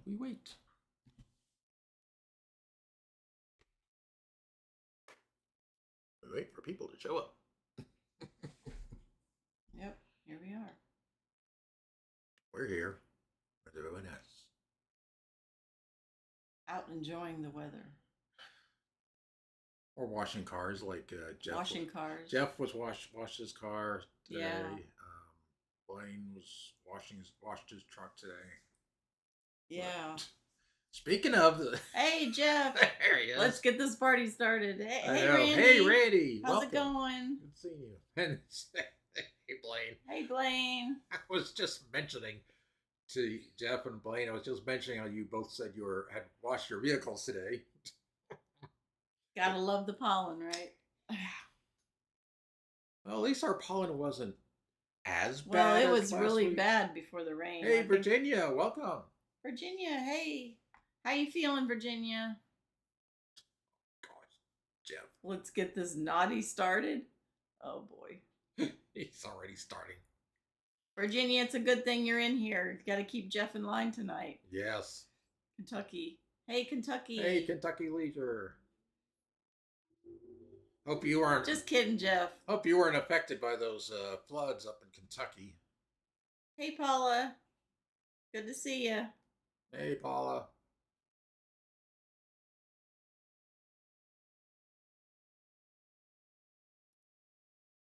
we wait. We wait for people to show up. Yep, here we are. We're here with everyone else. Out enjoying the weather. Or washing cars like Jeff. Washing cars. Jeff was washed his car today. Yeah. Blaine was washed his truck today. Yeah. But speaking of the Hey Jeff. there he is. Let's get this party started. Hey Randy. Hey Randy. How's Welcome. it going? Good seeing you. And hey Blaine. Hey Blaine. I was just mentioning to Jeff and Blaine, I was just mentioning how you both said you had washed your vehicles today. Gotta love the pollen, right? Well, at least our pollen wasn't as bad. Well, it as was last really week. bad before the rain. Hey, Virginia, welcome. Virginia, hey. How you feeling, Virginia? God, Jeff. Let's get this naughty started. Oh, boy. He's already starting. Virginia, it's a good thing you're in here. Got to keep Jeff in line tonight. Yes. Kentucky. Hey, Kentucky. Hey, Kentucky Leisure. Hope you aren't. Just kidding, Jeff. Hope you weren't affected by those floods up in Kentucky. Hey, Paula. Good to see you. Hey, Paula.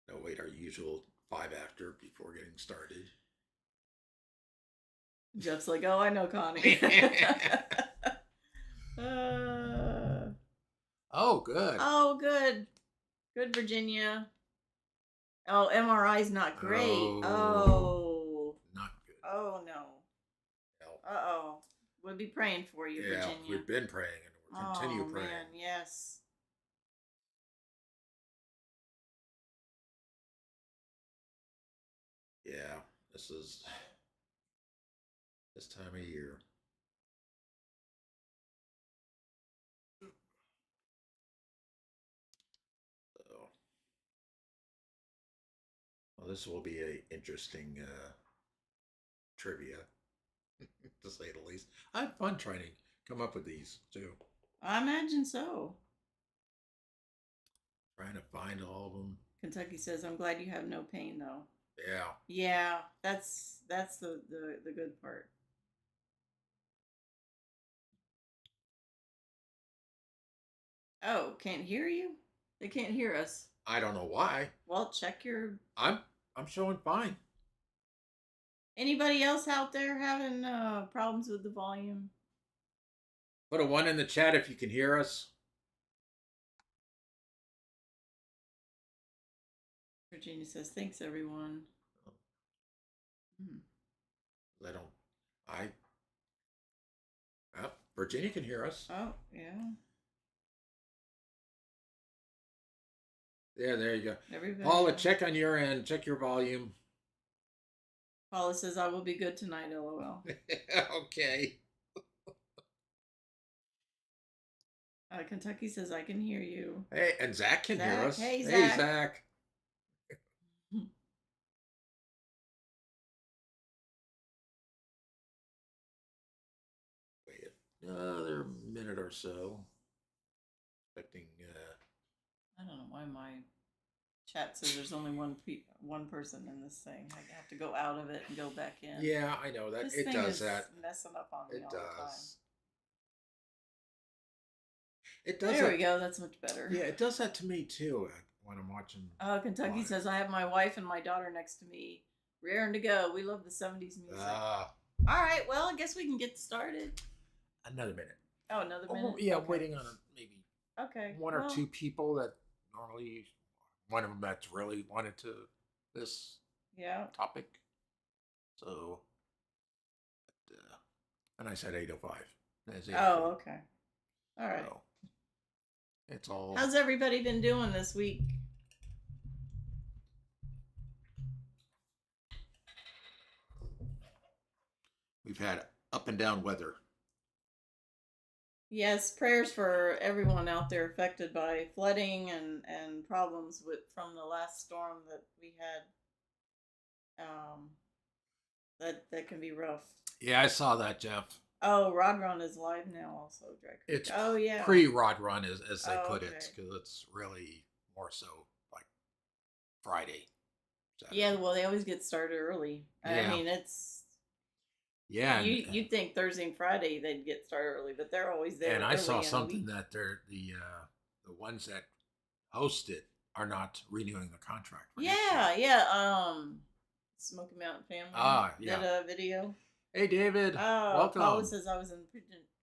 No, wait, our usual 5 after before getting started. Jeff's like, oh, I know Connie. Oh, good. Oh, good. Good, Virginia. Oh, MRI's not great. Oh. Not good. Oh, no. Uh-oh. We'll be praying for you, Yeah, Virginia. we've been praying and we'll continue praying. Man, yes. Yeah, this is this time of year. So, well, this will be a interesting trivia, to say the least. I had fun trying to come up with these too. I imagine so. Trying to find all of them. Kentucky says, I'm glad you have no pain, though. Yeah. Yeah, that's the good part. Oh, can't hear you? They can't hear us. I don't know why. Well, check your... I'm showing fine. Anybody else out there having problems with the volume? Put a 1 in the chat if you can hear us. Virginia says, thanks, everyone. Virginia can hear us. Oh, yeah. Yeah, there you go. Everybody. Paula, check on your end. Check your volume. Paula says, I will be good tonight, LOL. Okay. Kentucky says, I can hear you. Hey, and Zach can hear us. Hey, Zach. Hey, Zach. Wait another minute or so. Expecting. I don't know why my chat says there's only one person in this thing. I have to go out of it and go back in. Yeah, I know that. This it thing does is that. Messing up on me It all the time. does. It does. There that. we go. That's much better. Yeah, it does that to me too when I'm watching. Kentucky live. says I have my wife and my daughter next to me, raring to go. We love the '70s music. All right, well, I guess we can get started. Another minute. Oh, another minute. Yeah, okay. waiting on maybe one or two people that normally one of them that's really wanted to this topic. So, and I said 8:05. Oh, okay. All right. So, it's all. How's everybody been doing this week? We've had up and down weather. Yes, prayers for everyone out there affected by flooding and problems from the last storm that we had. That can be rough. Yeah, I saw that, Jeff. Oh, Rod Run is live now, also. Dry Creek. It's oh yeah, pre-Rod Run, as they put okay. it, because it's really more so like Friday. Saturday. Yeah, well, they always get started early. Yeah. I mean, it's you'd think Thursday and Friday they'd get started early, but they're always there. And I saw something that they're the ones that host it are not renewing the contract. Yeah. Smoky Mountain Family did a video. Hey, David. Welcome. Paula says I was in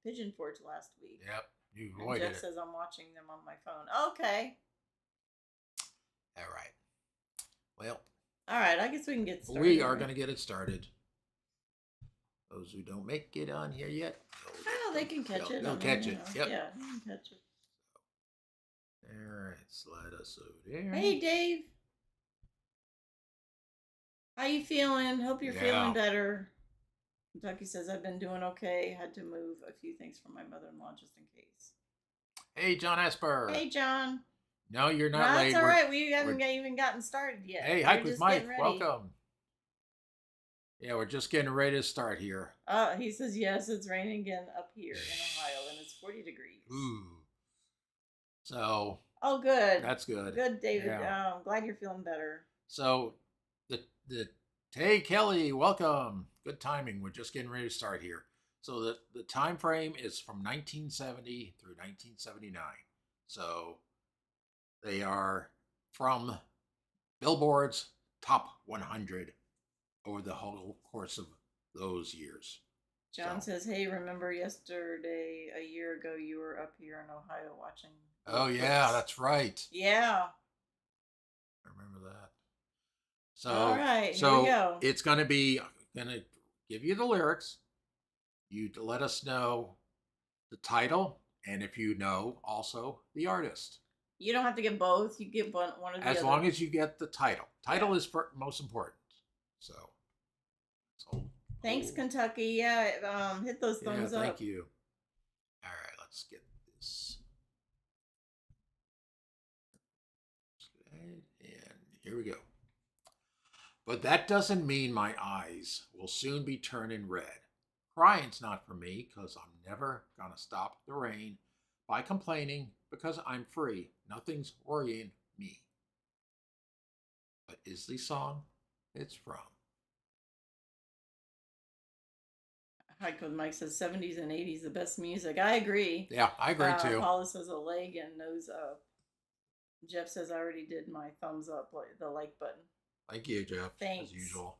Pigeon Forge last week. Yep, you avoided Jeff says I'm watching them on my phone. Okay. All right. Well. All right. I guess we can get started. We are going to get it started. Those who don't make it on here yet. They can catch it. They'll catch it. Yep. Yeah, they can catch it. All right. Slide us over there. Hey, Dave. How you feeling? Hope you're feeling better. Kentucky says I've been doing okay. Had to move a few things for my mother-in-law just in case. Hey, John Esper. Hey, John. No, you're not late. That's all right. We haven't even gotten started yet. Hey, Hike with Mike. Welcome. Yeah, we're just getting ready to start here. He says, yes, it's raining again up here in Ohio, and it's 40 degrees. Ooh. So. Oh, good. That's good. Good, David. Yeah. I'm glad you're feeling better. So, hey, Kelly, welcome. Good timing. We're just getting ready to start here. So the time frame is from 1970 through 1979. So they are from Billboard's top 100 over the whole course of those years. John says, hey, remember yesterday, a year ago, you were up here in Ohio watching. Oh, yeah, that's right. Yeah. I remember that. So, all right, so here we go. It's going to give you the lyrics. You let us know the title, and if you know also the artist. You don't have to get both. You get one or the other. As long as you get the title. Title is most important. So. Thanks, Kentucky. Yeah, hit those thumbs up. Thank you. All right, let's get this. And here we go. But that doesn't mean my eyes will soon be turning red. Crying's not for me, because I'm never gonna stop the rain by complaining, because I'm free. Nothing's worrying me. What is the song it's from? Hike with Mike says 70s and 80s the best music. I agree. Yeah, I agree too. Paula says a leg and nose up. Jeff says I already did my thumbs up, the like button. Thank you, Jeff. Thanks. As usual.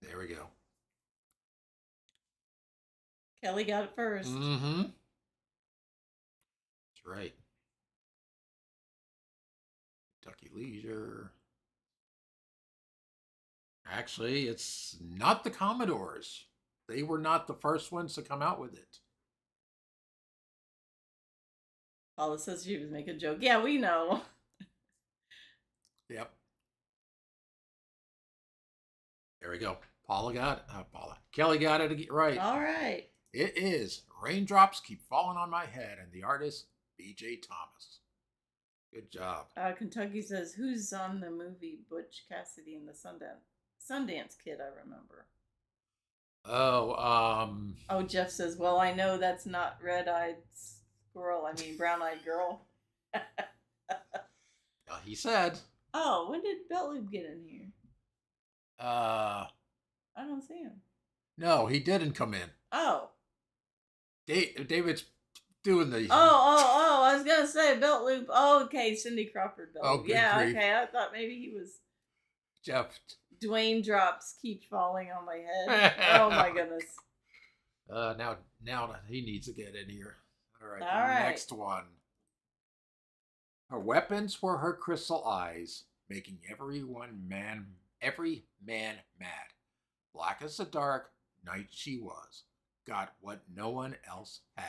There we go. Kelly got it first. Mm-hmm. That's right. Kentucky Leisure. Actually, it's not the Commodores. They were not the first ones to come out with it. Paula says she was making a joke. Yeah, we know. Yep. There we go. Kelly got it right. All right. It is Raindrops Keep Falling on My Head, and the artist, B.J. Thomas. Good job. Kentucky says, who's on the movie Butch Cassidy and the Sundance Kid, I remember. Oh, Jeff says, well, I know that's not Red-Eyed Squirrel. I mean, Brown-Eyed Girl. He said. Oh, when did Belt Loop get in here? I don't see him. No, he didn't come in. Oh. David's doing the. Oh! I was gonna say Belt Loop. Oh, okay, Cindy Crawford Belt Loop. Yeah, grief. Okay. I thought maybe he was. Jeff. Dwayne drops keep falling on my head. Oh my goodness. Now he needs to get in here. All right. Next one. Her weapons were her crystal eyes, making every man mad. Black as the dark night she was, got what no one else had.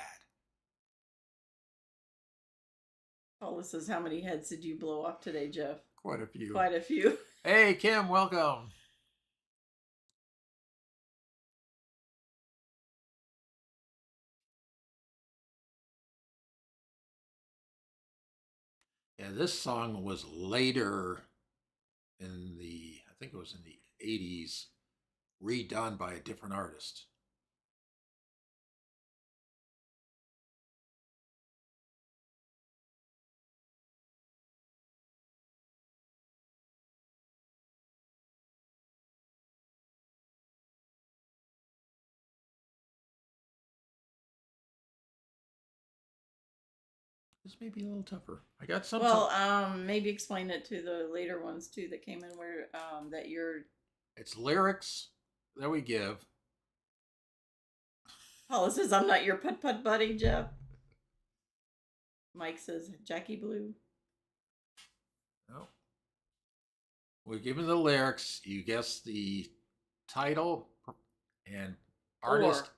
Paula says, how many heads did you blow off today, Jeff? Quite a few. Quite a few. Hey, Kim, welcome. Yeah, this song was later in the, I think it was in the 80s, redone by a different artist. This may be a little tougher. I got some. Well, maybe explain it to the later ones too that came in where that you're. It's lyrics that we give. Paula says, "I'm not your putt putt buddy, Jeff." Mike says, "Jackie Blue." No. We're giving the lyrics. You guess the title and artist.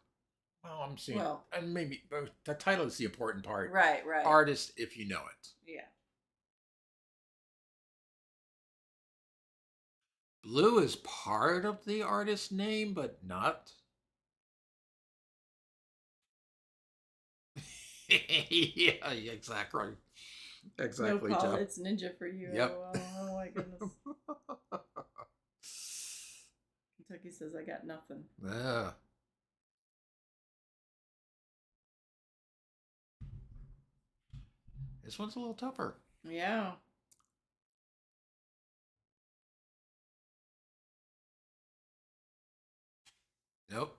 Well, I'm seeing, well, and maybe the title is the important part. Right, right. Artist, if you know it. Yeah. Blue is part of the artist name, but not. Yeah, exactly. Exactly. No, Paul, Jeff. it's Ninja for you. Yep. Oh my goodness. Kentucky says, "I got nothing." Yeah. This one's a little tougher. Yeah. Nope.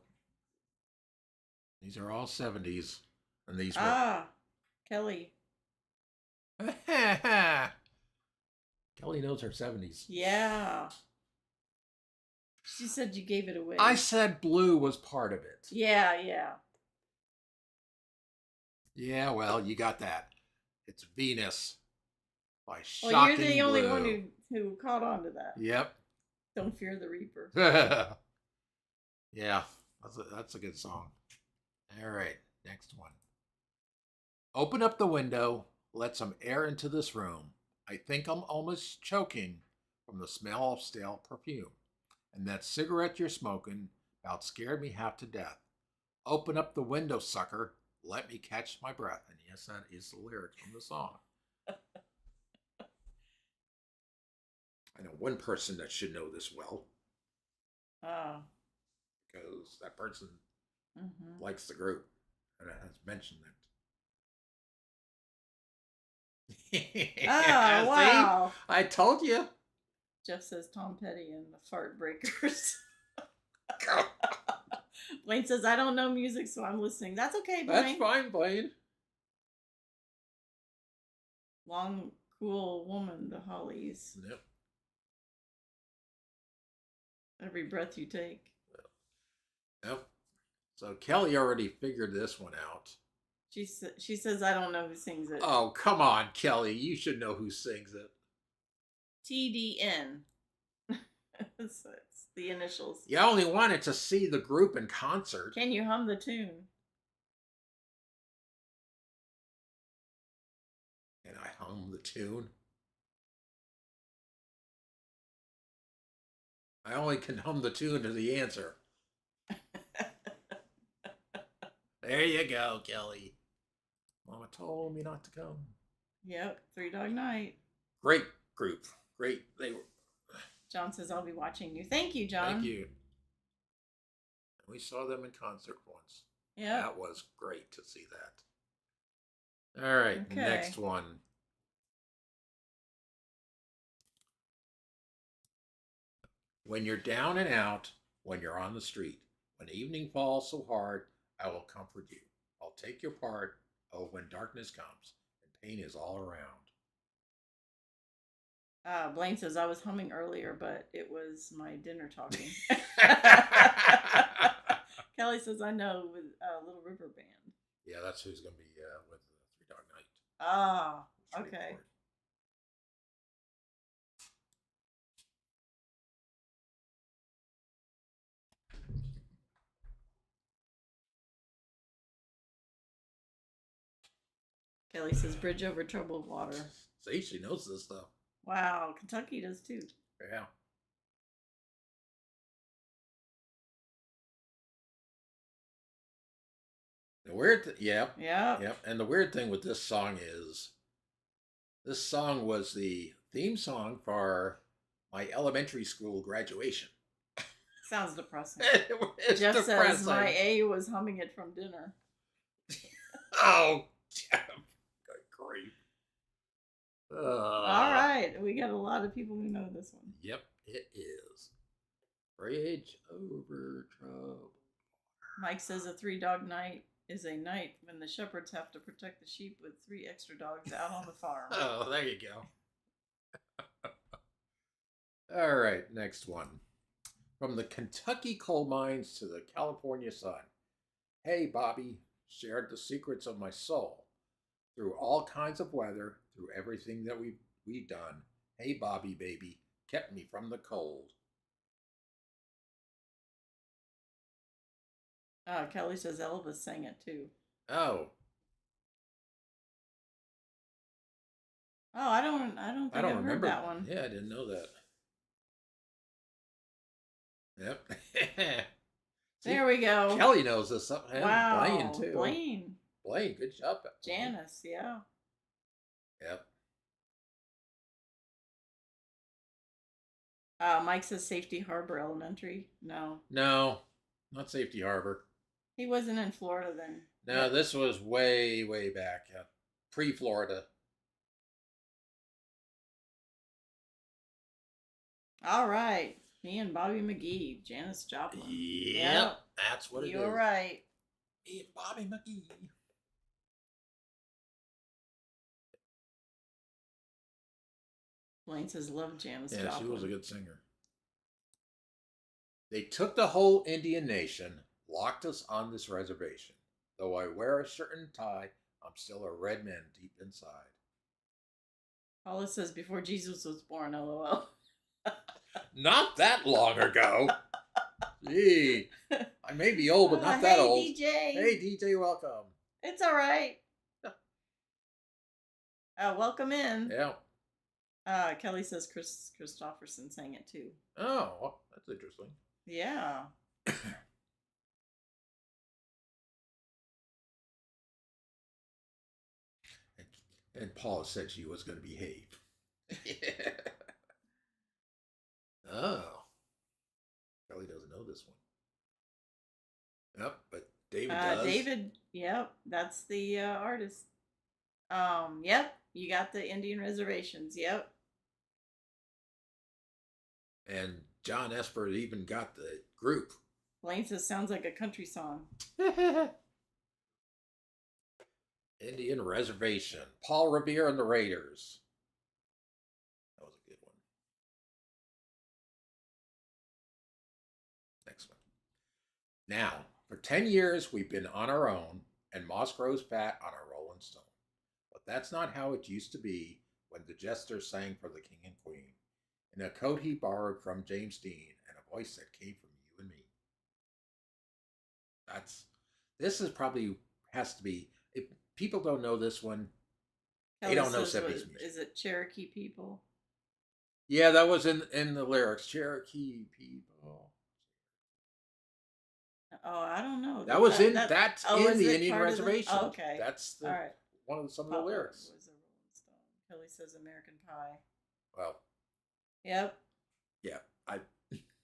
These are all 70s. And these were. Kelly. Kelly knows her 70s. Yeah. She said you gave it away. I said Blue was part of it. Yeah, yeah. Yeah, well, you got that. It's Venus by Shocking Well, you're the only Blue. one who caught on to that. Yep. Don't Fear the Reaper. Yeah, that's a good song. All right, next one. Open up the window, let some air into this room. I think I'm almost choking from the smell of stale perfume. And that cigarette you're smoking about scared me half to death. Open up the window, sucker. Let me catch my breath. And yes, that is the lyrics from the song. I know one person that should know this well. Because that person likes the group and has mentioned it. Oh, wow. See? I told you. Jeff says Tom Petty and the Fart Breakers. Blaine says, "I don't know music, so I'm listening." That's okay, Blaine. That's fine, Blaine. Long, Cool Woman, the Hollies. Yep. Every breath you take. Yep. So Kelly already figured this one out. She says, "I don't know who sings it." Oh, come on, Kelly. You should know who sings it. TDN. It's the initials. You only wanted to see the group in concert. Can you hum the tune? Can I hum the tune? I only can hum the tune to the answer. There you go, Kelly. Mama told me not to come. Yep, Three Dog Night. Great group. Great. They were. John says, "I'll be watching you." Thank you, John. Thank you. We saw them in concert once. Yeah. That was great to see that. All right, okay. Next one. When you're down and out, when you're on the street, when evening falls so hard, I will comfort you. I'll take your part. Oh, when darkness comes and pain is all around. Blaine says, "I was humming earlier, but it was my dinner talking." Kelly says, "I know, with Little River Band." Yeah, that's who's going to be with Three Dog Night. Ah, okay. Kelly says, "Bridge over troubled water." See, she knows this stuff. Wow, Kentucky does too. Yeah. The weird, yeah, yeah, and the weird thing with this song is This song was the theme song for my elementary school graduation. Sounds depressing. It's Jeff depressing. says my A was humming it from dinner. Oh, Jeff. Good grief. All right. We got a lot of people who know this one. Yep, it is. Bridge over trouble. Mike says a 3-dog night is a night when the shepherds have to protect the sheep with 3 extra dogs out on the farm. Oh, there you go. All right, next one. From the Kentucky coal mines to the California sun. Hey, Bobby, shared the secrets of my soul. Through all kinds of weather, through everything that we've done. Hey, Bobby, baby, kept me from the cold. Kelly says Elvis sang it too. Oh. Oh, I don't think I've remember heard that one. Yeah, I didn't know that. Yep. See, there we go. Kelly knows this. Wow. Blaine too. Blaine, good job. Janice, yeah. Yep. Mike says Safety Harbor Elementary. No, not Safety Harbor. He wasn't in Florida then. No, this was way, way back. Pre-Florida. All right. Me and Bobby McGee, Janis Joplin. Yep. That's what it is. You're right. Me and Bobby McGee. Blaine says love Janis Joplin. Yeah, she was a good singer. They took the whole Indian nation, locked us on this reservation. Though I wear a shirt and tie, I'm still a red man deep inside. Paula says before Jesus was born, LOL. Not that long ago. Gee, I may be old, but not that old. Hey, DJ. Hey, DJ, welcome. It's all right. Welcome in. Yeah. Kelly says Chris Christopherson sang it too. Oh, well, that's interesting. Yeah. And Paula said she was going to behave. Yeah. Oh. Kelly doesn't know this one. Yep, but David does. David, yep, that's the artist. Yep, you got the Indian reservations. Yep. And John Esper even got the group. Blaine says sounds like a country song. Indian Reservation. Paul Revere and the Raiders. That was a good one. Next one. Now, for 10 years, we've been on our own, and moss grows fat on our rolling stone. But that's not how it used to be when the jester sang for the king and queen, in a coat he borrowed from James Dean, and a voice that came from you and me. This is probably has to be, if people don't know this one, they don't know 70s music. Is it Cherokee people? Yeah, that was in the lyrics. Cherokee people. Oh, I don't know. That's in the Indian reservation. Oh, okay. That's all right. One of some of the lyrics. Was a Rolling Stone. Kelly says American Pie. Well. Yep. Yeah, I'm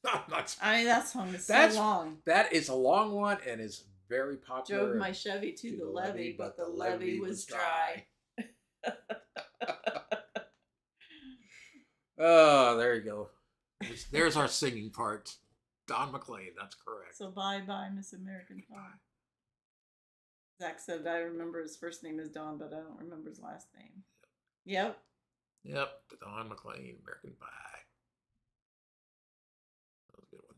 not. I mean, that song is so long. That is a long one and is very popular. Drove my Chevy to the levee, but the levee was dry. Oh, there you go. There's our singing part. Don McLean, that's correct. So bye, Miss American Pie. Zach said I remember his first name is Don, but I don't remember his last name. Yep. Yep, Don McLean, American Pie. That was a good one.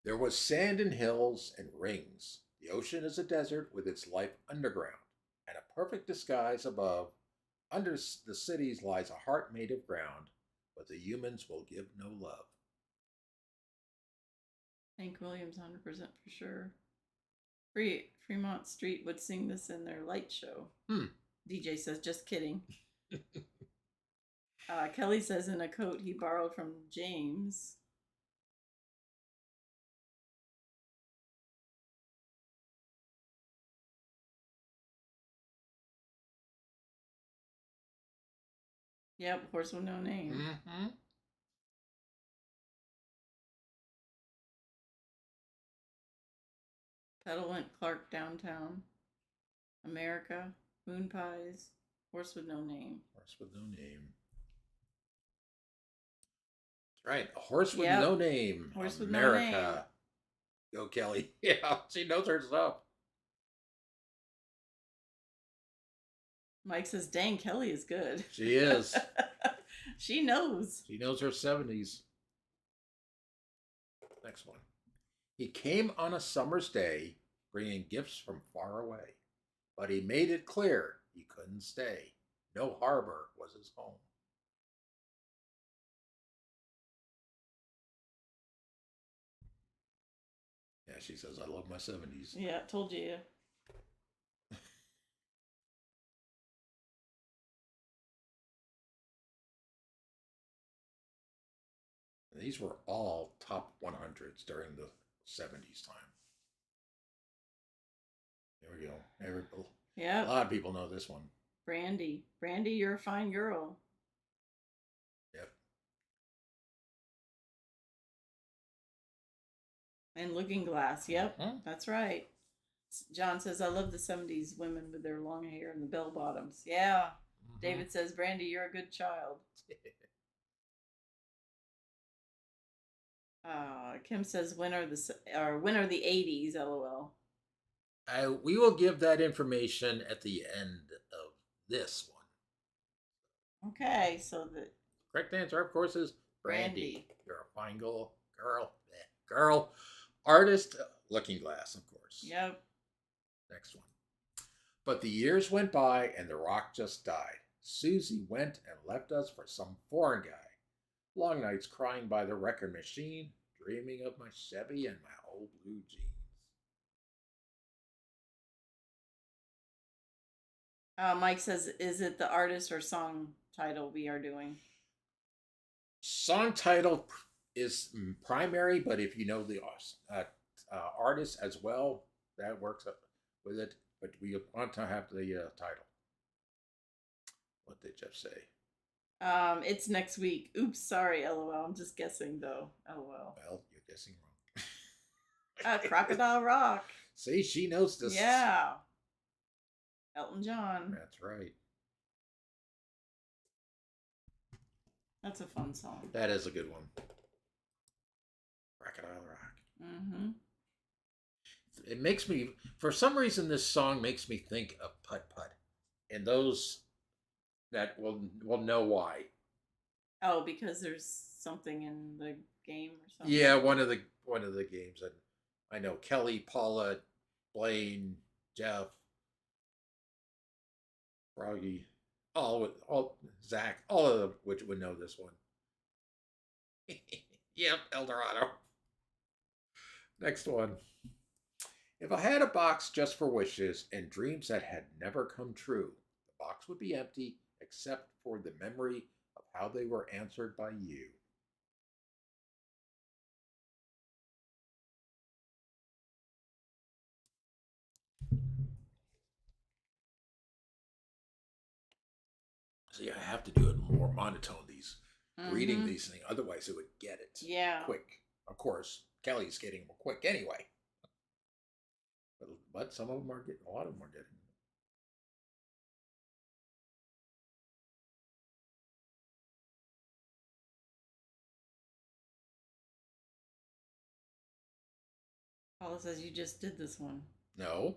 There was sand and hills and rings. The ocean is a desert with its life underground, and a perfect disguise above. Under the cities lies a heart made of ground, but the humans will give no love. Hank Williams, 100% for sure. Fremont Street would sing this in their light show. DJ says, just kidding. Kelly says in a coat he borrowed from James. Yep, Horse with No Name. Mm-hmm. Petulant Clark Downtown. America. Moon Pies. Horse with No Name. Horse with No Name. That's right. A Horse with Yep. No Name. Horse America. with No Name. Go Kelly. Yeah, she knows her stuff. Mike says, dang, Kelly is good. She is. She knows. She knows her 70s. Next one. He came on a summer's day, bringing gifts from far away. But he made it clear he couldn't stay. No harbor was his home. Yeah, she says, I love my 70s. Yeah, told you. And these were all top 100s during the 70s time. There we go. Yeah. A lot of people know this one. Brandy. Brandy, you're a fine girl. Yep. And Looking Glass. Yep, That's right. John says, I love the 70s women with their long hair and the bell bottoms. Yeah. David says, Brandy, you're a good child. Kim says, when are the 80s? LOL. We will give that information at the end of this one. Okay, so the correct answer, of course, is Brandy. You're a fine girl. Girl. Artist, Looking Glass, of course. Yep. Next one. But the years went by and the rock just died. Susie went and left us for some foreign guy. Long nights crying by the record machine, dreaming of my Chevy and my old blue jeans. Mike says, is it the artist or song title we are doing? Song title is primary, but if you know the artist as well, that works with it. But we want to have the title. What did Jeff say? It's next week. Oops, sorry, LOL. I'm just guessing though. LOL. Well, you're guessing wrong. Crocodile Rock. See, she knows this. Yeah. Elton John. That's right. That's a fun song. That is a good one. Crocodile Rock. Mm-hmm. It makes me, for some reason, this song makes me think of Putt Putt. And those that will know why. Oh, because there's something in the game or something. Yeah, one of the games. And I know Kelly, Paula, Blaine, Jeff, Froggy, all Zach, all of them which would know this one. Yep, Eldorado. Next one. If I had a box just for wishes and dreams that had never come true, the box would be empty except for the memory of how they were answered by you. See, I have to do it more monotone, reading these things. Otherwise, it would get it quick. Of course, Kelly's getting them quick anyway. But some of them are getting, a lot of them are getting. Paula says you just did this one. No.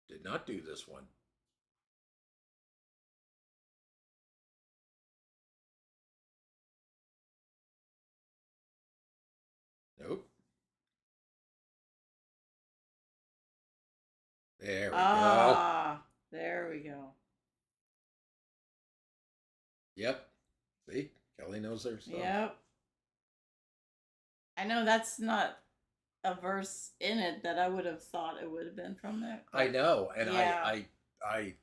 Did not do this one. Nope. There we go. There we go. Yep. See? Kelly knows their stuff. Yep. I know that's not a verse in it that I would have thought it would have been from there. I know. And yeah. I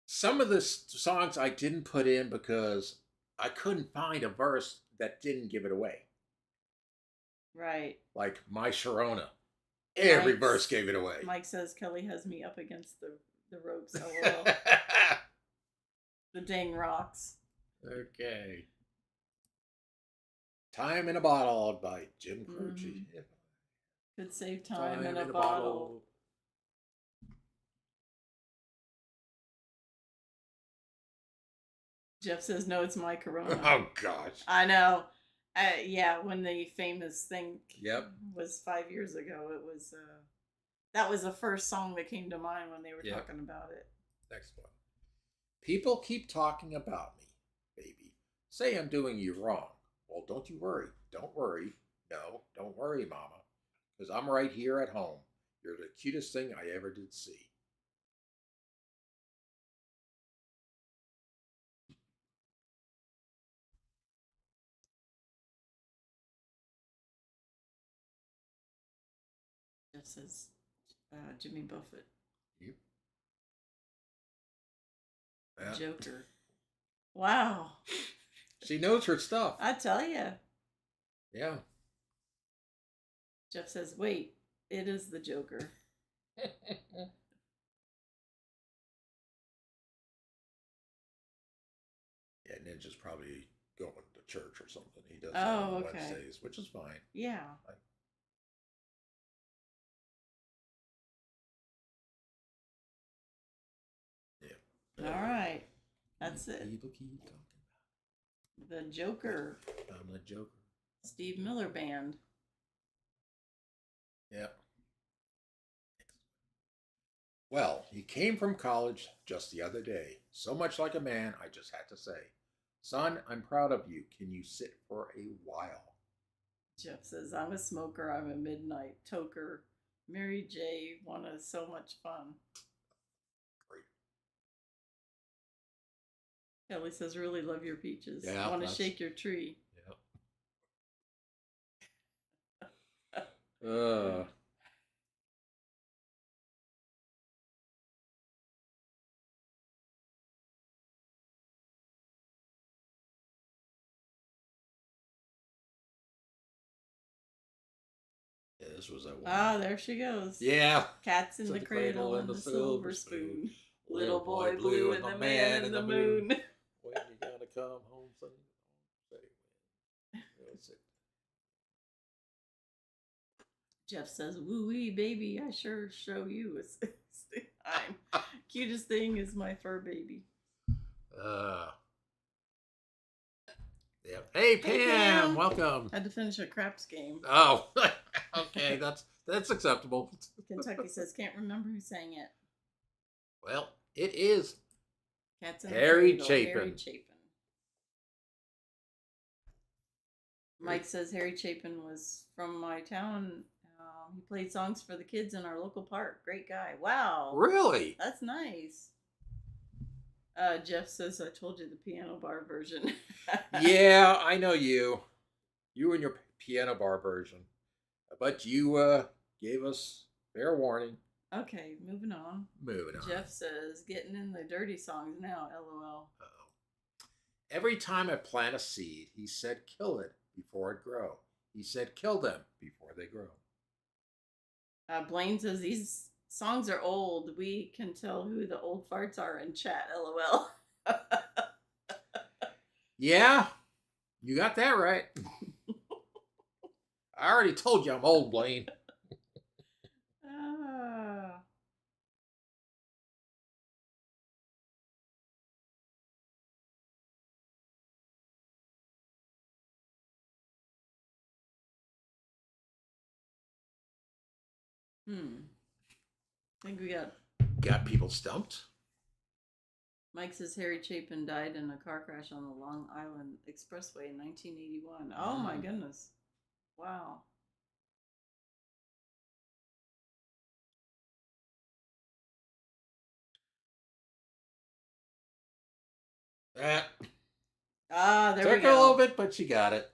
some of the songs I didn't put in because I couldn't find a verse that didn't give it away. Right. Like My Sharona. Every verse gave it away. Mike says Kelly has me up against the the ropes. LOL. The dang rocks. Okay. Time in a Bottle by Jim Croce. Could save time in a bottle. Jeff says, no, it's my Corona. Oh, gosh. I know. Yeah, when the famous thing Yep. was 5 years ago, it was that was the first song that came to mind when they were talking about it. Next one. People keep talking about me, baby. Say I'm doing you wrong. Well, don't you worry. Don't worry. No, don't worry, Mama. Because I'm right here at home. You're the cutest thing I ever did see. Jeff says, Jimmy Buffett. Yep. Yeah. Joker. Wow. She knows her stuff. I tell you. Yeah. Jeff says, wait, it is the Joker. Yeah, Ninja's probably going to church or something. He does that on Wednesdays, which is fine. Yeah. Yeah. All right. That's it. People keep talking about The Joker. I'm the Joker. Steve Miller Band. Yep. Well, he came from college just the other day. So much like a man, I just had to say, son, I'm proud of you. Can you sit for a while? Jeff says, I'm a smoker. I'm a midnight toker. Mary J. wanted so much fun. Great. Kelly says, really love your peaches. Yeah, Want to shake your tree. Yeah. Yeah, this was that one. Ah, there she goes. Yeah. Cats in the cradle and the silver spoon. Little boy blue and the man in the moon. When you gotta come home, son? Say when. Jeff says, woo-wee, baby, I sure show you a time. Cutest thing is my fur baby. Yeah. Hey, Pam, welcome. Had to finish a craps game. Oh, okay, that's acceptable. Kentucky says, can't remember who sang it. Well, it is Cats in Harry the Chapin. Harry Chapin. Mike says Harry Chapin was from my town. He played songs for the kids in our local park. Great guy. Wow. Really? That's nice. Jeff says, I told you the piano bar version. Yeah, I know you. You and your piano bar version. But you gave us fair warning. Okay, moving on. Moving on. Jeff says, getting in the dirty songs now, LOL. Uh-oh. Every time I plant a seed, he said, kill it before it grow. He said, kill them before they grow. Blaine says, these songs are old. We can tell who the old farts are in chat, LOL. Yeah, you got that right. I already told you I'm old, Blaine. I think we got people stumped. Mike says Harry Chapin died in a car crash on the Long Island Expressway in 1981. Oh my goodness. Wow. There we go. Took a little bit, but she got it.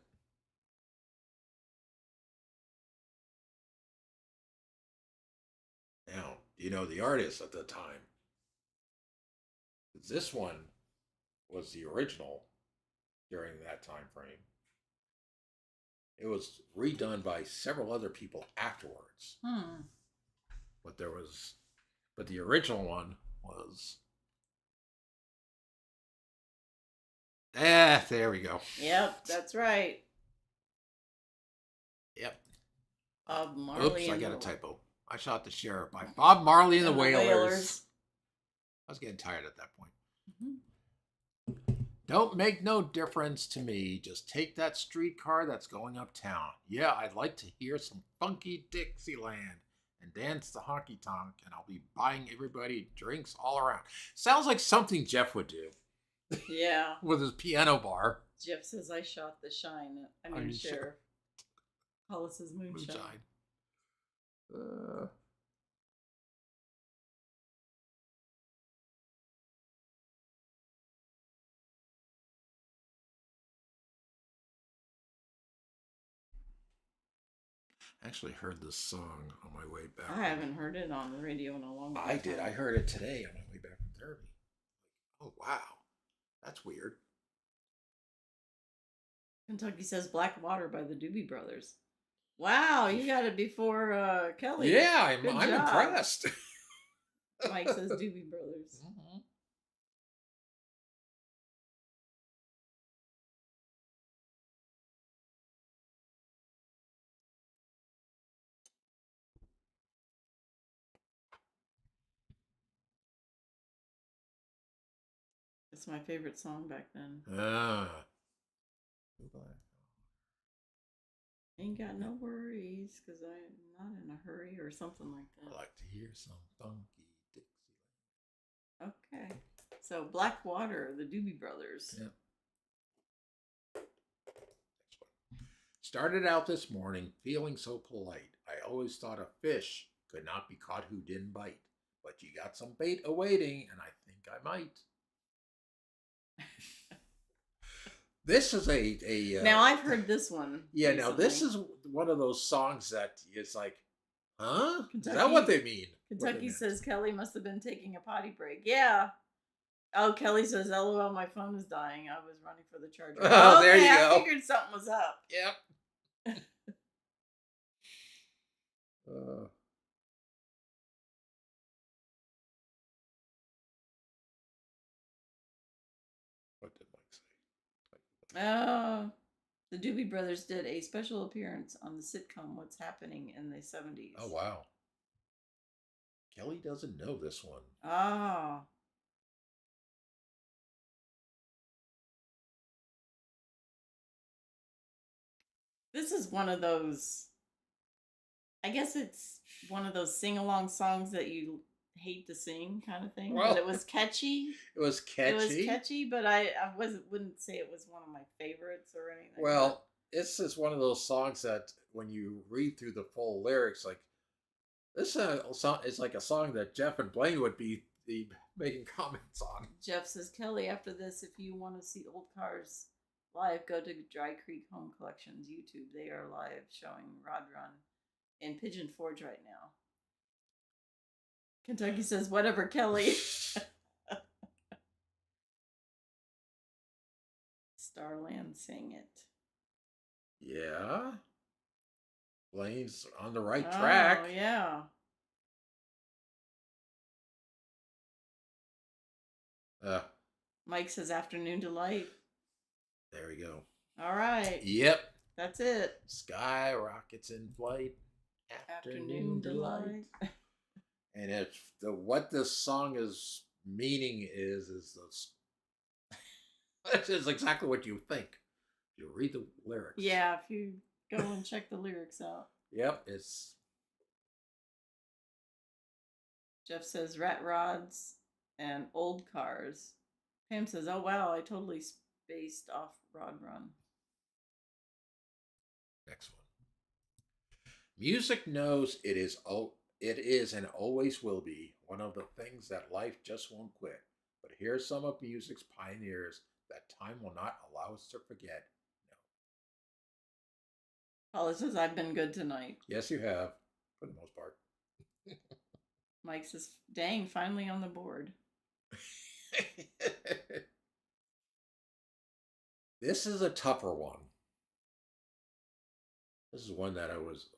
Now, do you know the artist at the time? This one was the original during that time frame. It was redone by several other people afterwards. But the original one was. There we go. Yep, that's right. Yep. Bob Marley. Oops, I got a typo. I Shot the Sheriff by Bob Marley and the Wailers. I was getting tired at that point. Mm-hmm. Don't make no difference to me. Just take that streetcar that's going uptown. Yeah, I'd like to hear some funky Dixieland and dance the honky tonk, and I'll be buying everybody drinks all around. Sounds like something Jeff would do. Yeah. With his piano bar. Jeff says I shot the shine. Sheriff. Hollis's moonshine. Actually heard this song on my way back. I haven't heard it on the radio in a long time. I did. I heard it today on my way back from therapy. Oh, wow. That's weird. Kentucky says Black Water by the Doobie Brothers. Wow, you got it before Kelly. Yeah, I'm impressed. Mike says Doobie Brothers. Mm-hmm. It's my favorite song back then. Ain't got no worries because I'm not in a hurry or something like that. I like to hear some funky Dixieland. Okay. So Black Water, the Doobie Brothers. Yeah. Started out this morning feeling so polite. I always thought a fish could not be caught who didn't bite. But you got some bait awaiting, and I think I might. This is a now I've heard this one. Yeah, recently. now this is one of those songs that is like, huh? Kentucky, is that what they mean? Kentucky says Kelly must have been taking a potty break. Yeah. Oh, Kelly says, LOL, my phone is dying. I was running for the charger. Oh, okay, there you go. I figured something was up. Yep. What did Mike say? Oh, the Doobie Brothers did a special appearance on the sitcom What's Happening in the 70s. Oh, wow. Kelly doesn't know this one. Oh. This is one of those, I guess it's one of those sing-along songs that you hate to sing kind of thing. Well, but it was catchy. It was catchy. It was catchy, but I wouldn't say it was one of my favorites or anything. Well, it's just one of those songs that when you read through the full lyrics, like this song is like a song that Jeff and Blaine would be making comments on. Jeff says, Kelly, after this, if you want to see old cars live, go to Dry Creek Home Collections YouTube. They are live showing Rod Run in Pigeon Forge right now. Kentucky says, whatever, Kelly. Starland, sing it. Yeah. Blaine's on the right track. Oh, yeah. Mike says, afternoon delight. There we go. All right. Yep. That's it. Sky rockets in flight. Afternoon delight. And if what this song is meaning is this. That is exactly what you think. You read the lyrics. Yeah, if you go and check the lyrics out. Yep, it's. Jeff says rat rods and old cars. Pam says, "Oh wow, I totally spaced off Rod Run." Next one. Music knows it is and always will be one of the things that life just won't quit. But here's some of music's pioneers that time will not allow us to forget. No. Paula says, I've been good tonight. Yes, you have, for the most part. Mike says, dang, finally on the board. This is a tougher one. This is one that I was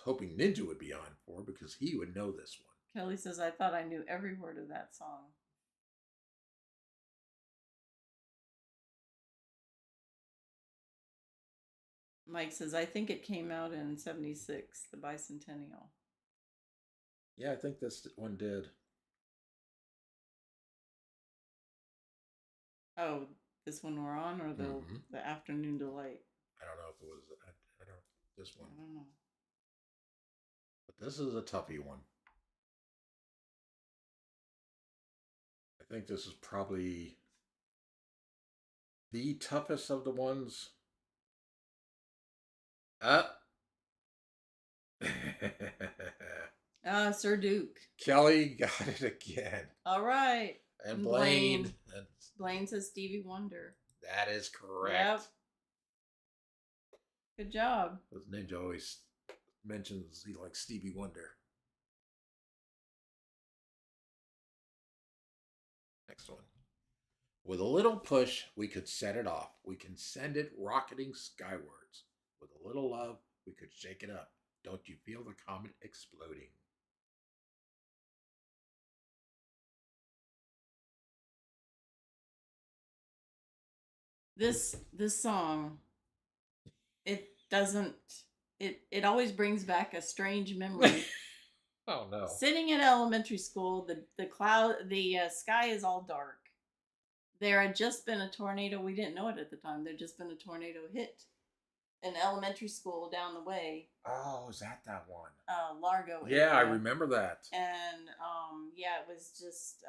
hoping Ninja would be on for because he would know this one. Kelly says, I thought I knew every word of that song. Mike says, I think it came out in 76, the bicentennial. Yeah, I think this one did. Oh, this one we're on, or Hmm. the Afternoon Delight? I don't know if it was. I don't this I one, don't know. but this is a toughie one. I think this is probably the toughest of the ones. Uh, Sir Duke. Kelly got it again. All right. And Blaine. Blaine. And Blaine says Stevie Wonder. that is correct. Yep. Good job. Because Ninja always mentions he likes Stevie Wonder. Next one. With a little push, we could set it off. We can send it rocketing skywards. With a little love, we could shake it up. Don't you feel the comet exploding? This song, it doesn't it always brings back a strange memory. Oh no. Sitting in elementary school, the sky is all dark. There had just been a tornado. We didn't know it at the time. There'd just been a tornado hit an elementary school down the way, Oh, is that one? Largo. Yeah, I area. remember that. And yeah, it was just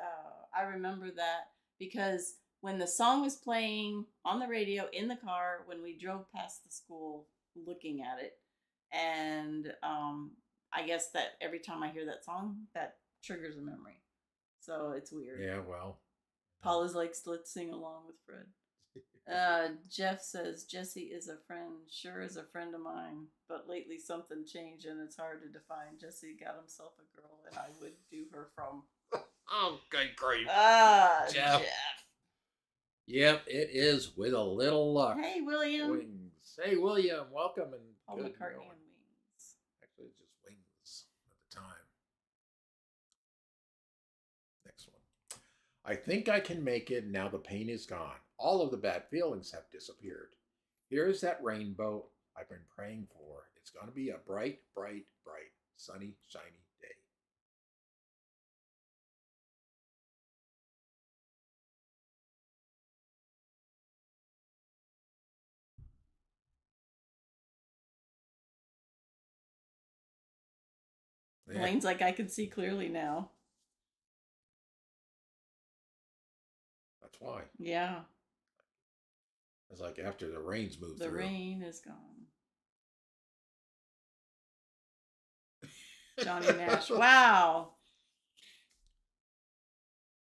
I remember that because when the song was playing on the radio in the car when we drove past the school looking at it, and I guess that every time I hear that song, that triggers a memory. So it's weird. Yeah, well. Paula's like, let's sing along with Fred. Jeff says Jesse is a friend, sure is a friend of mine, but lately something changed and it's hard to define. Jesse got himself a girl, and I would do her from. Okay, great. Jeff. Yep, it is with a little luck. Hey, William. Wings. Hey, William, welcome and Paul good McCartney going. and Wings. Actually, it's just Wings at the time. Next one. I think I can make it now the pain is gone. All of the bad feelings have disappeared. Here's that rainbow I've been praying for. It's going to be a bright, bright, bright, sunny, shiny day. Yeah, Blaine's like, I can see clearly now. that's why. Yeah, It's like after the rains moved the through. rain is gone. Johnny Nash. Wow.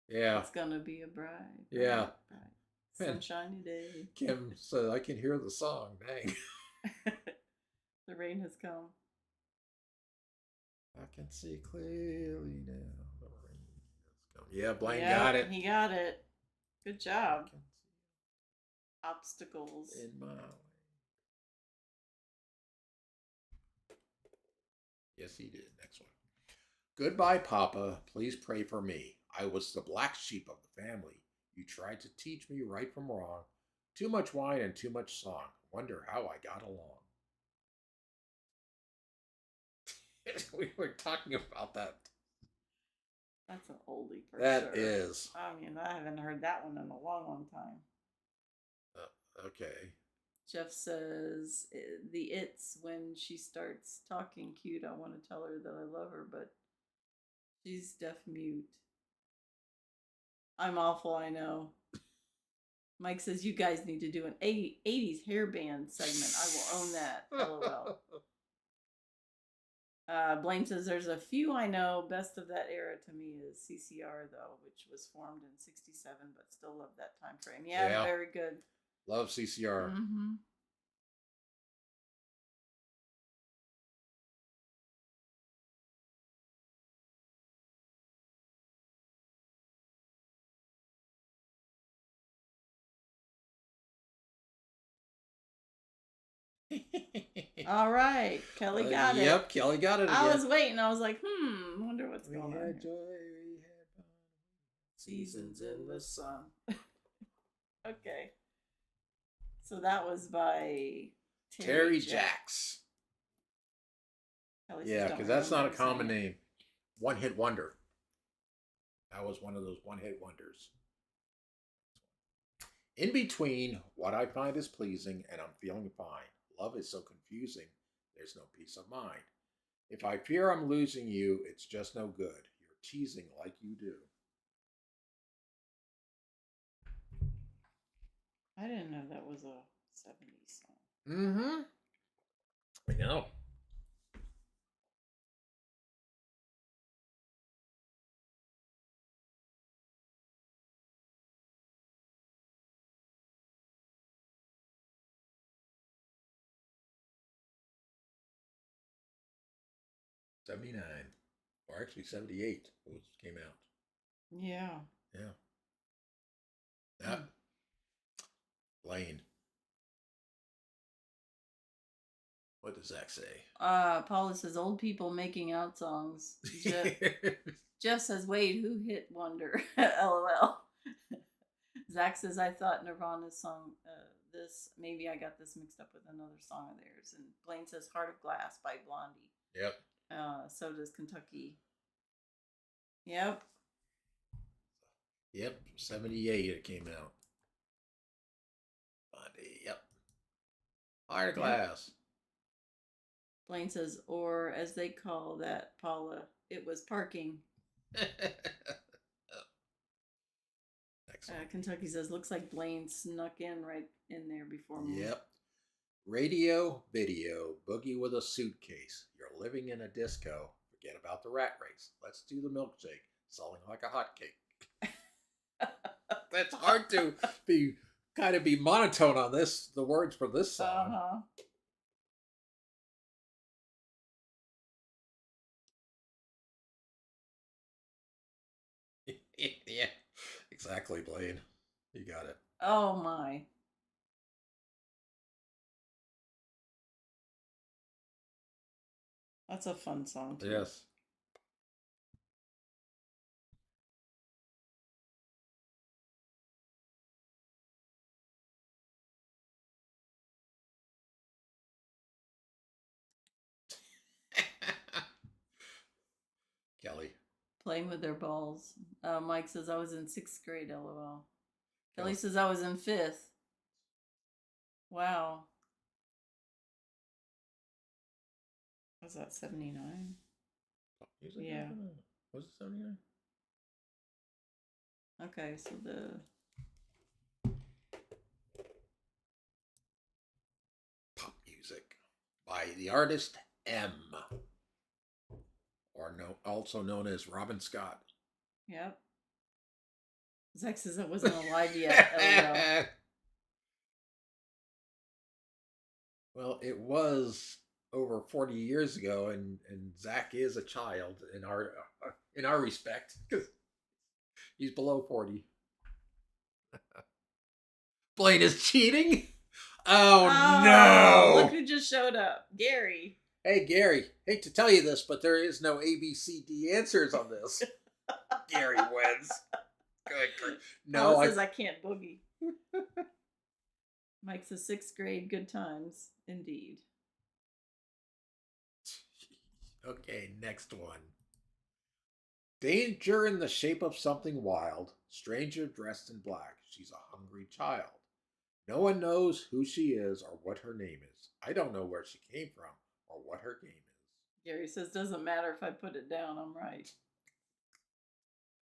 Yeah. It's gonna be a bright, Yeah. bright, sunshiny day. Kim said, I can hear the song. Dang. The rain has come. I can see clearly now. The rain has come. Yeah, Blaine Yep, got it. He got it. Good job. I can Obstacles. see in my way. Yes, he did. Next one. Goodbye, Papa. Please pray for me. I was the black sheep of the family. You tried to teach me right from wrong. Too much wine and too much song. Wonder how I got along. We were talking about that. That's an oldie for That sure. is. I mean, I haven't heard that one in a long, long time. Okay. Jeff says the it's when she starts talking cute. I want to tell her that I love her, but she's deaf mute. I'm awful, I know. Mike says you guys need to do an 80s hairband segment. I will own that. LOL. Blaine says there's a few I know. Best of that era to me is CCR though, which was formed in '67, but still love that time frame. Yeah. Very good. Love CCR. Mm-hmm. All right, Kelly got it. Yep, Kelly got it again. I was waiting. I was like, wonder what's going on. Here. Joy, we had fun. Seasons in the sun. Okay. So that was by Terry Jacks. Kelly says, Yeah, "Don't because that's not remember a him saying common it." name. One hit wonder. That was one of those one hit wonders. In between what I find is pleasing and I'm feeling fine. Love is so confusing, there's no peace of mind. If I fear I'm losing you, it's just no good. You're teasing like you do. I didn't know that was a '70s song. Mm-hmm. I know. '79. Or actually 78 it came out. Yeah. Yeah. Hmm. That Lane. What does that say? Paula says old people making out songs. Jeff says, "Wait, who hit Wonder?" LOL. Zach says, "I thought Nirvana's song this. Maybe I got this mixed up with another song of theirs." And Blaine says, "Heart of Glass" by Blondie. Yep. So does Kentucky. Yep. Yep. 78 it came out. Yep. Heart of Glass. Blaine says, or as they call that, Paula, it was parking. Kentucky says, looks like Blaine snuck in right in there before me. Yep. Radio, video, boogie with a suitcase. You're living in a disco. Forget about the rat race. Let's do the milkshake. Selling like a hotcake. That's hard to be monotone on this. The words for this song. Uh-huh. Yeah, exactly, Blaine. You got it. Oh my. That's a fun song too. Yes. Kelly. Playing with their balls. Mike says, I was in 6th grade, LOL. Kelly says, I was in 5th. Wow. Was that 79? Yeah. Was it 79? Okay, so the Pop music by the artist M, or also known as Robin Scott. Yep. Zach says I wasn't alive yet. Well, it was over 40 years ago, and Zach is a child in our respect because he's below 40. Blaine is cheating. Oh no! Look who just showed up, Gary. Hey Gary, hate to tell you this, but there is no A, B, C, D answers on this. Gary wins. Good. No, says I can't boogie. Mike says 6th grade, good times, indeed. Okay, next one. Danger in the shape of something wild. Stranger dressed in black. She's a hungry child. No one knows who she is or what her name is. I don't know where she came from or what her game is. Gary says, doesn't matter if I put it down, I'm right.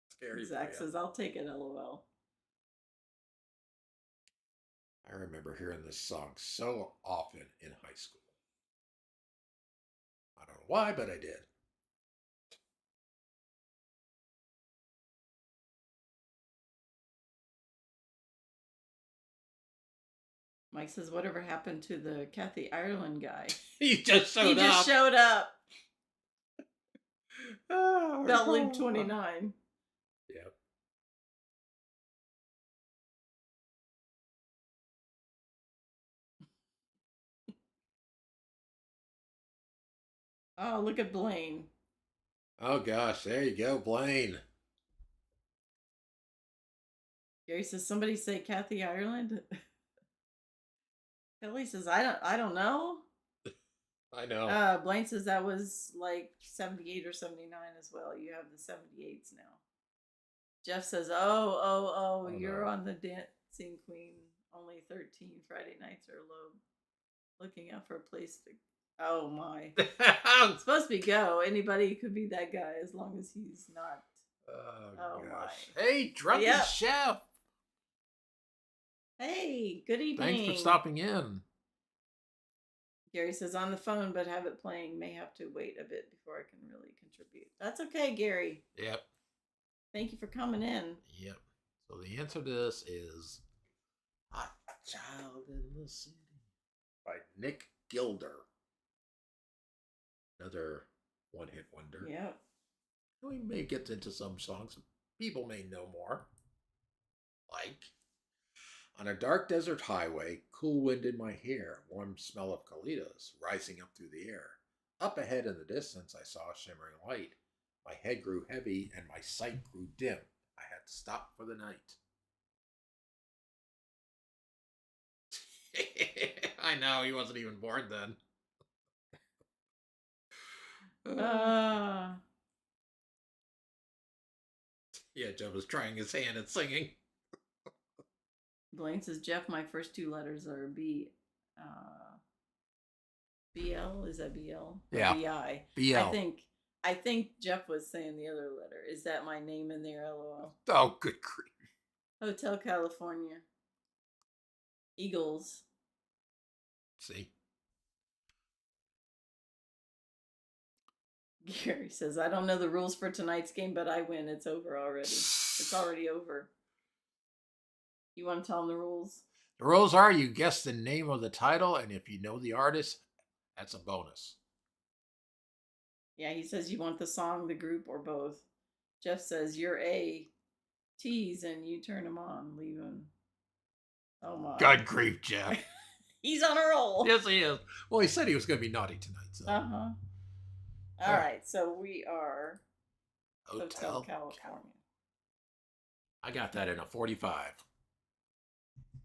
Scary. Zach says, I'll take it, LOL. I remember hearing this song so often in high school. I don't know why, but I did. Mike says, whatever happened to the Kathy Ireland guy? He just showed up. He just showed up. Belt Loop 29. Yep. Oh, look at Blaine. Oh gosh, there you go, Blaine. Gary says, somebody say Kathy Ireland. Kelly says, I don't know. I know. Blaine says that was like 78 or 79 as well. You have the 78s now. Jeff says, oh, Oh, you're no. on the Dancing Queen. Only 13 Friday nights are low. Looking out for a place to. Oh my. It's supposed to be go. Anybody could be that guy as long as he's not. Oh, Oh gosh. my. Hey, Drunken Yep. Chef. Hey, good evening. Thanks for stopping in. Gary says on the phone, but have it playing. May have to wait a bit before I can really contribute. That's okay, Gary. Yep. Thank you for coming in. Yep. So the answer to this is Hot Child in the City by Nick Gilder. Another one-hit wonder. Yep. We may get into some songs people may know more. Like, on a dark desert highway, cool wind in my hair, warm smell of colitas rising up through the air. Up ahead in the distance, I saw a shimmering light. My head grew heavy and my sight grew dim. I had to stop for the night. I know, he wasn't even born then. Yeah, Joe was trying his hand at singing. Blaine says, Jeff, my first two letters are B. BL? Is that BL? Yeah. BI. BL. I think Jeff was saying the other letter. Is that my name in there? LOL. Oh, good grief. Hotel California. Eagles. See? Gary says, I don't know the rules for tonight's game, but I win. It's over already. It's already over. You want to tell them the rules? The rules are you guess the name of the title, and if you know the artist, that's a bonus. Yeah, he says you want the song, the group, or both. Jeff says you're A. Tease and you turn them on. Leave them. Oh my. God grief, Jeff. He's on a roll. Yes, he is. Well, he said he was going to be naughty tonight. So. Uh-huh. All right, so we are Hotel California. I got that in a 45.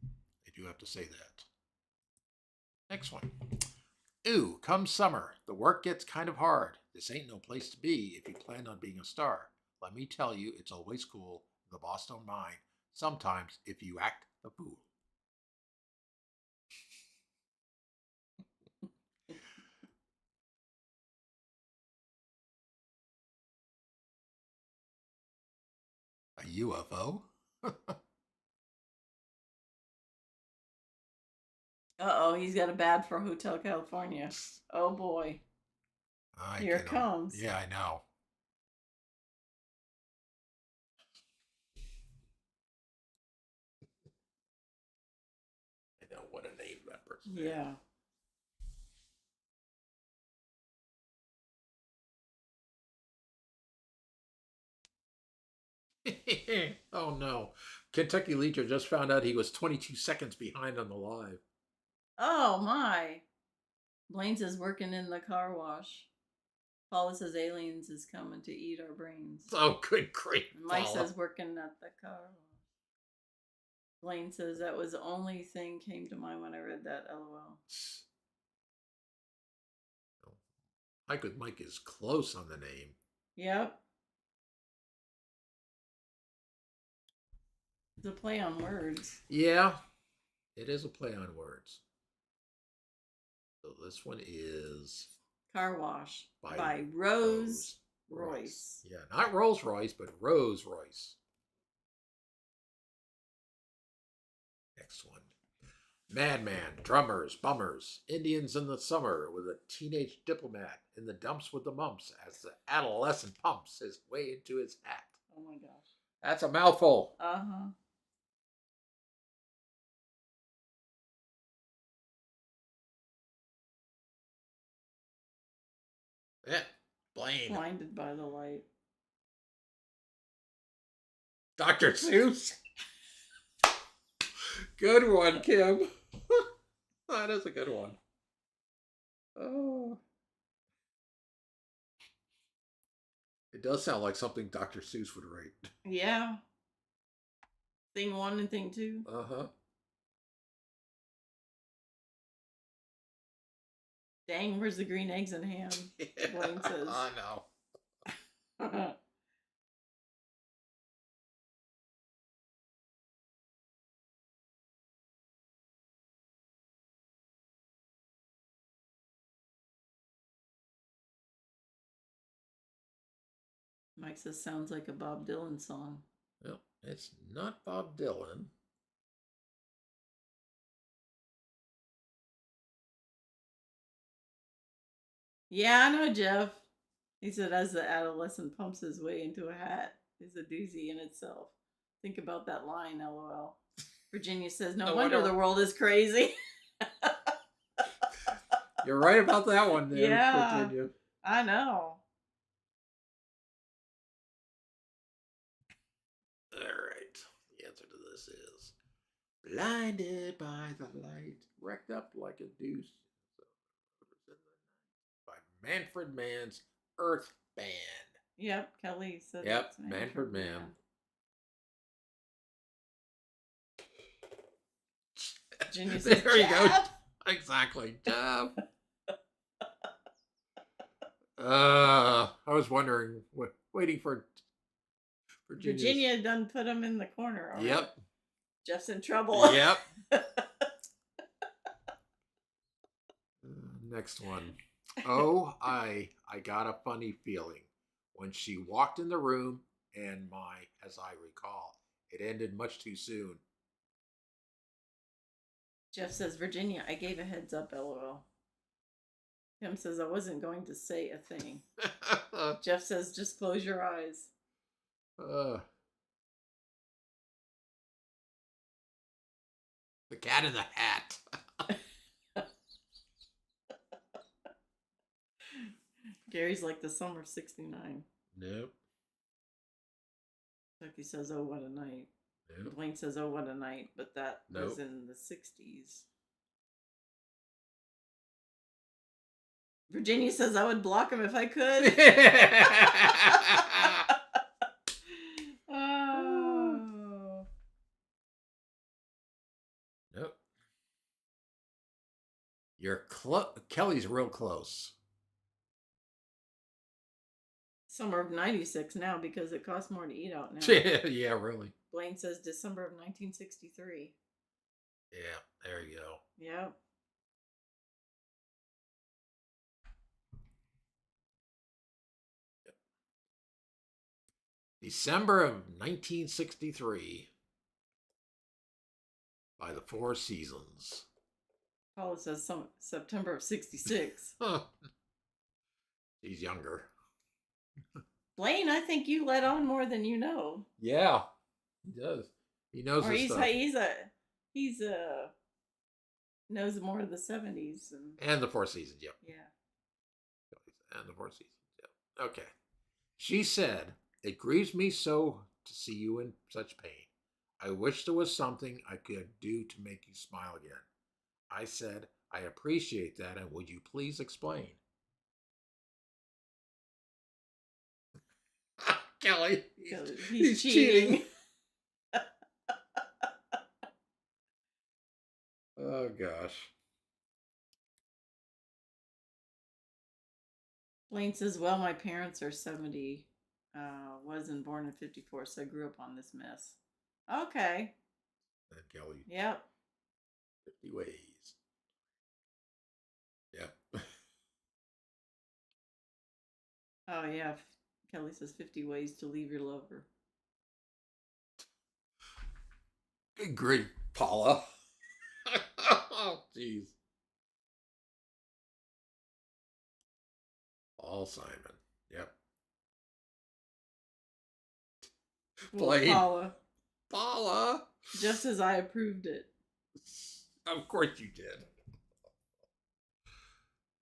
I do have to say that. Next one. Ooh, come summer, the work gets kind of hard. This ain't no place to be if you plan on being a star. Let me tell you, it's always cool. The boss don't mind. Sometimes if you act the fool. A UFO? Uh-oh, he's got a bad for Hotel California. Oh boy. Here it comes. Yeah, I know. I know what a name that person is. Yeah. Oh no. Kentucky Leacher just found out he was 22 seconds behind on the live. Oh my. Blaine says working in the car wash. Paula says aliens is coming to eat our brains. Oh, good grief. Mike Paula. says working at the car wash. Blaine says that was the only thing came to mind when I read that. LOL. Mike with Mike is close on the name. Yep. It's a play on words. Yeah, it is a play on words. So this one is Car Wash by Rose Royce. Yeah, not Rolls Royce, but Rose Royce. Next one. Madman, drummers, bummers, Indians in the summer with a teenage diplomat in the dumps with the mumps as the adolescent pumps his way into his hat. Oh my gosh. That's a mouthful. Uh-huh. Yeah, Blaine. Blinded by the light. Dr. Seuss. Good one, Kim. That is a good one. Oh. It does sound like something Dr. Seuss would write. Yeah. Thing 1 and thing 2. Uh-huh. Dang, where's the green eggs and ham? Blaine says. I know. Mike says sounds like a Bob Dylan song. Well, it's not Bob Dylan. Yeah, I know, Jeff. He said as the adolescent pumps his way into a hat is a doozy in itself. Think about that line, lol. Virginia says, no wonder the world is crazy. You're right about that one there, Yeah. Virginia. I know. All right. The answer to this is blinded by the light, wrecked up like a deuce by Manfred Mann's Earth Band. Yep, Kelly said Yep, that's Manfred Mann. Virginia says, there you go. Jeff. Exactly, Jeff. I was wondering, waiting for Virginia done put him in the corner. Already. Yep. Jeff's in trouble. Yep. Next one. Oh, I got a funny feeling when she walked in the room, and as I recall, it ended much too soon. Jeff says, Virginia, I gave a heads up, lol. Tim says, I wasn't going to say a thing. Jeff says, just close your eyes. The Cat in the Hat. Gary's like the summer of '69. Nope. Chucky says, oh, what a night. Nope. Blaine says, oh, what a night. But that Nope. was in the 60s. Virginia says, I would block him if I could. Oh. Nope. Kelly's real close. Summer of '96 now because it costs more to eat out now. Yeah, really. Blaine says December of 1963. Yeah, there you go. Yep. December of 1963 by the Four Seasons. Paula says September of '66. He's younger. Blaine, I think you let on more than you know. Yeah, he does. He knows Or his stuff. he's knows more of the '70s and the Four Seasons. Yep. Yeah. And the Four Seasons. Yep. Okay. She said, "It grieves me so to see you in such pain. I wish there was something I could do to make you smile again." I said, "I appreciate that, and would you please explain?" Kelly, he's cheating. Oh gosh. Blaine says, well, my parents are 70. Wasn't born in 54, so I grew up on this mess. Okay. And Kelly. Yep. 50 ways. Yep. Oh, yeah. Kelly says 50 ways to leave your lover. Good grief, Paula. Oh, jeez. Paul Simon. Yep. Blaine. Paula. Just as I approved it. Of course you did.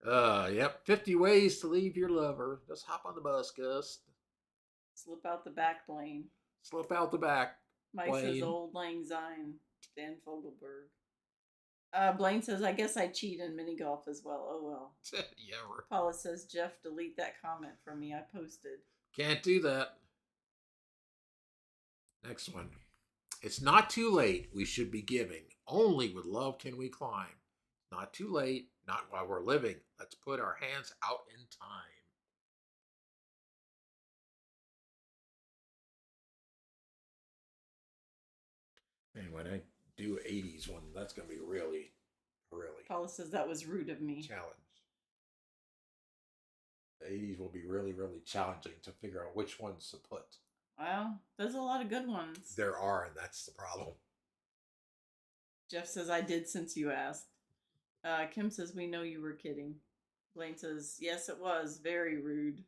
Yep. 50 ways to leave your lover. Just hop on the bus, Gus. Slip out the back, Blaine. Slip out the back. Mike says old Lang Syne. Dan Fogelberg. Blaine says, I guess I cheat in mini golf as well. Oh, well. Yeah. Paula says, Jeff, delete that comment from me. I posted. Can't do that. Next one. It's not too late. We should be giving. Only with love can we climb. Not too late, not while we're living. Let's put our hands out in time. And when I do 80s one, that's going to be really, really Paula says that was rude of me. challenged. The 80s will be really, really challenging to figure out which ones to put. Well, there's a lot of good ones. There are, and that's the problem. Jeff says, I did since you asked. Kim says, we know you were kidding. Blaine says, yes, it was. Very rude.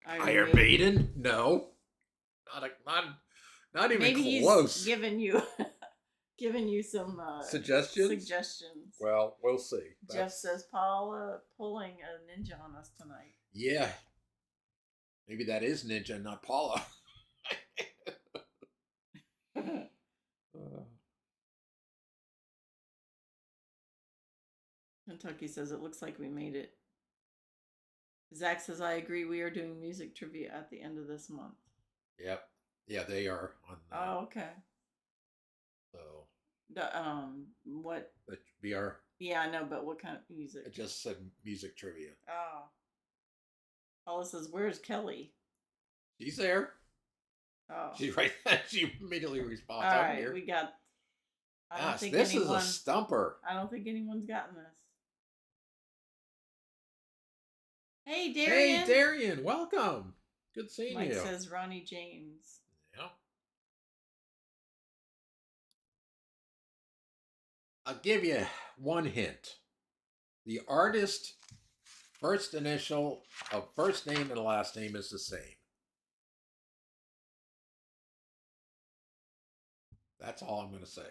Iron Maiden? No. Not even maybe close. He's giving you giving you some suggestions. Well, we'll see. Jeff says Paula pulling a ninja on us tonight. Yeah. Maybe that is Ninja, not Paula. Kentucky says it looks like we made it. Zach says, I agree. We are doing music trivia at the end of this month. Yep. Yeah, they are on. Oh, okay. So. What? The VR. Yeah, I know, but what kind of music? It just said music trivia. Oh. Paula says, "Where's Kelly?" She's there. Oh. She's right. She immediately responds. All I'm right, here. we got. Gosh, this is a stumper. I don't think anyone's gotten this. Hey, Darian. Hey, Darian. Welcome. Good seeing Mike you. Mike says Ronnie James. Yeah. I'll give you one hint. The artist first initial of first name and last name is the same. That's all I'm going to say.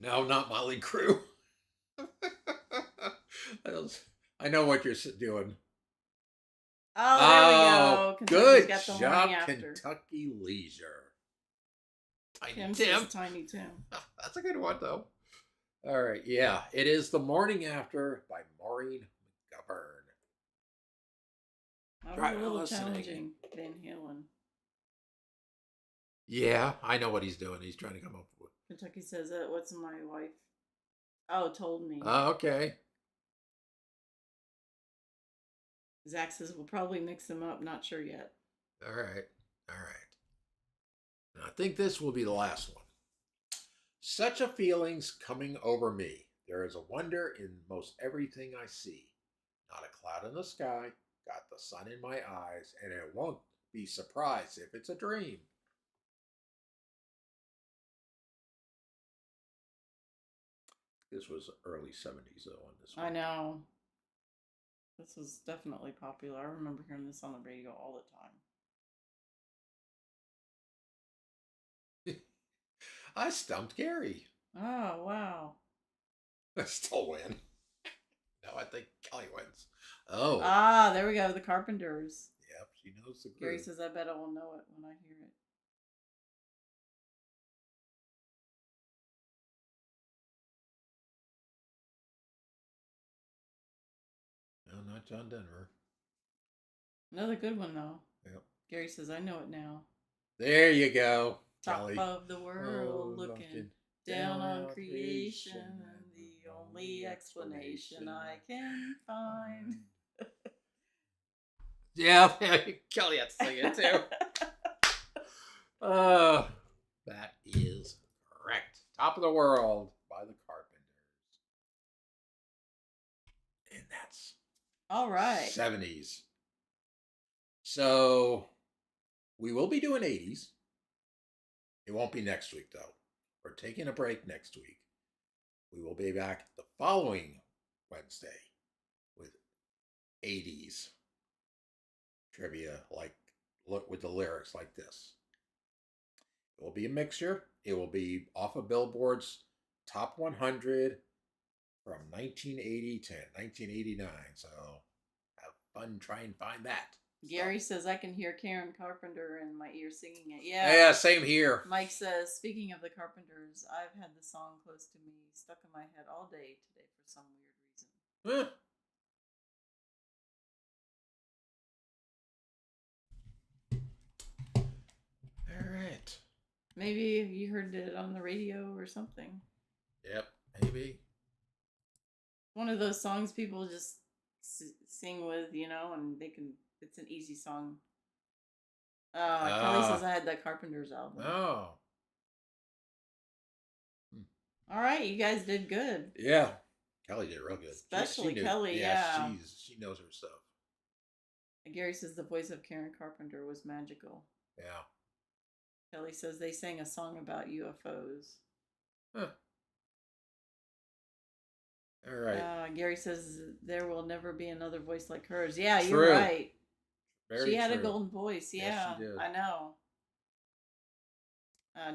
No, not Motley Crue. I know what you're doing. Oh, there we go. Good got the job, after. Kentucky Leisure. Tiny Tim Tim. says Tiny Tim. That's a good one, though. All right, yeah. It is The Morning After by Maureen McGovern. That was a little challenging, Van Halen. Yeah, I know what he's doing. He's trying to come up with. Kentucky says, what's my wife? Oh, told me. Oh, okay. Zach says, we'll probably mix them up. Not sure yet. All right. All right. Now, I think this will be the last one. Such a feeling's coming over me. There is a wonder in most everything I see. Not a cloud in the sky. Got the sun in my eyes. And it won't be surprised if it's a dream. This was early 70s, though, on this one. I know. This was definitely popular. I remember hearing this on the radio all the time. I stumped Gary. Oh, wow. I still win. No, I think Kelly wins. Oh. Ah, there we go. The Carpenters. Yep, she knows the group. Gary says, I bet I will know it when I hear it. No, not John Denver. Another good one, though. Yep. Gary says, I know it now. There you go. Top Kelly. of the world, looking down on creation, and the only explanation I can find. Yeah, Kelly had to sing it too. That is correct. Top of the World by the Carpenters. And that's all right. 70s. So we will be doing 80s. It won't be next week, though. We're taking a break next week. We will be back the following Wednesday with 80s trivia, with the lyrics like this. It will be a mixture. It will be off of Billboard's Top 100 from 1980 to 1989. So have fun trying to find that. Gary says I can hear Karen Carpenter in my ear singing it. Yeah, same here. Mike says, speaking of the Carpenters, I've had the song close to me, stuck in my head all day today for some weird reason. Huh. All right. Maybe you heard it on the radio or something. Yep, maybe. One of those songs people just sing with, and they can. It's an easy song. Kelly says I had that Carpenters album. Oh. All right, you guys did good. Yeah, Kelly did real good. Especially she Kelly, yeah. She knows her stuff. Gary says the voice of Karen Carpenter was magical. Yeah. Kelly says they sang a song about UFOs. Huh. All right. Gary says there will never be another voice like hers. Yeah, True. you're right. Very she had true. a golden voice. Yeah, Yes, she did. I know.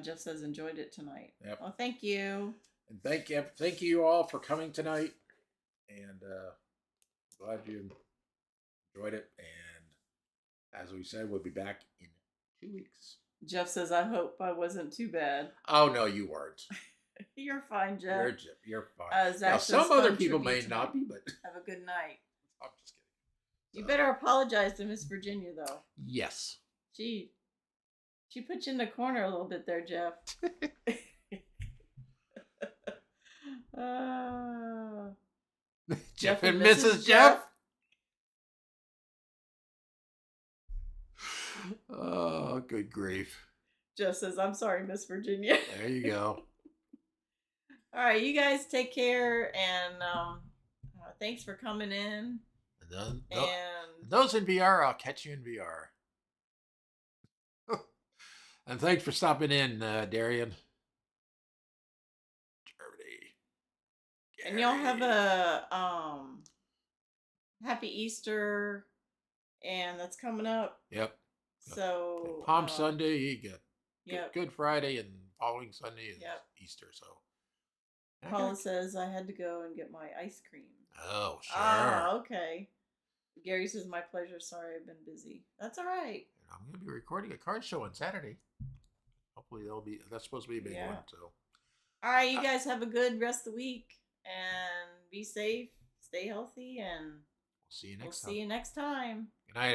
Jeff says enjoyed it tonight. Yep. Well, thank you. And thank you all for coming tonight. And glad you enjoyed it. And as we said, we'll be back in 2 weeks. Jeff says I hope I wasn't too bad. Oh no, you weren't. You're fine, Jeff. You're fine. Now, some other people may not be, but have a good night. I'm just kidding. You better apologize to Miss Virginia, though. Yes. She put you in the corner a little bit there, Jeff. Jeff and Mrs. Jeff. Oh, good grief. Jeff says, I'm sorry, Miss Virginia. There you go. All right, you guys take care, and thanks for coming in. And those in VR, I'll catch you in VR. And thanks for stopping in, Darian. Germany. And y'all have a happy Easter, and that's coming up. Yep. So Palm Sunday, you got yep. Good Friday, and following Sunday is Easter. So Paula says I had to go and get my ice cream. Oh, sure. Ah, okay. Gary says my pleasure. Sorry, I've been busy. That's all right. I'm going to be recording a card show on Saturday. Hopefully that's supposed to be a big one. So, all right, you guys have a good rest of the week and be safe, stay healthy, and we'll see you next time. We'll see you next time. Good night.